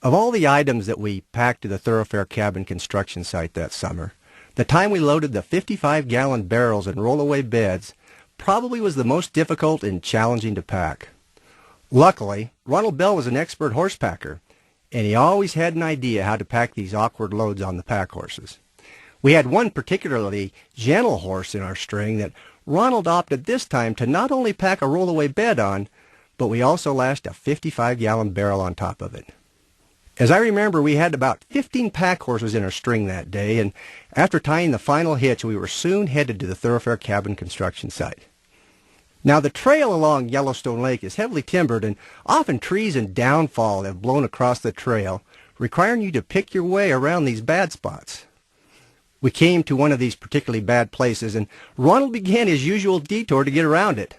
Of all the items that we packed to the Thorofare cabin construction site that summer, the time we loaded the 55-gallon barrels and rollaway beds probably was the most difficult and challenging to pack. Luckily, Ronald Bell was an expert horse packer, and he always had an idea how to pack these awkward loads on the pack horses. We had one particularly gentle horse in our string that Ronald opted this time to not only pack a rollaway bed on, but we also lashed a 55-gallon barrel on top of it. As I remember, we had about 15 pack horses in our string that day, and after tying the final hitch, we were soon headed to the Thorofare cabin construction site. Now, the trail along Yellowstone Lake is heavily timbered, and often trees and downfall have blown across the trail, requiring you to pick your way around these bad spots. We came to one of these particularly bad places, and Ronald began his usual detour to get around it.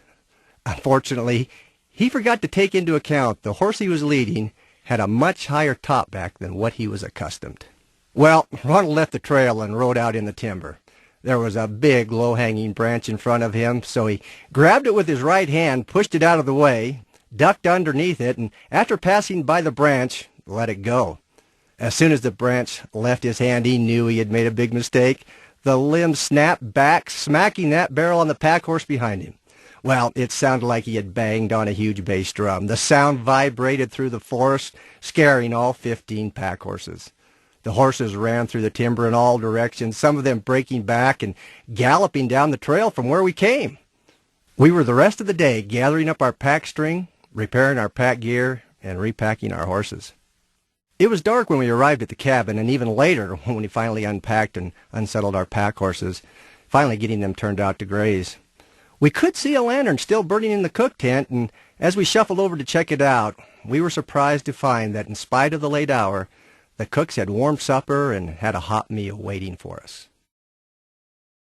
Unfortunately, he forgot to take into account the horse he was leading had a much higher top back than what he was accustomed. Well, Ronald left the trail and rode out in the timber. There was a big low-hanging branch in front of him, so he grabbed it with his right hand, pushed it out of the way, ducked underneath it, and after passing by the branch, let it go. As soon as the branch left his hand, he knew he had made a big mistake. The limb snapped back, smacking that barrel on the pack horse behind him. Well, it sounded like he had banged on a huge bass drum. The sound vibrated through the forest, scaring all 15 pack horses. The horses ran through the timber in all directions, some of them breaking back and galloping down the trail from where we came. We were the rest of the day gathering up our pack string, repairing our pack gear, and repacking our horses. It was dark when we arrived at the cabin, and even later when we finally unpacked and unsettled our pack horses, finally getting them turned out to graze. We could see a lantern still burning in the cook tent, and as we shuffled over to check it out, we were surprised to find that in spite of the late hour, the cooks had warmed supper and had a hot meal waiting for us.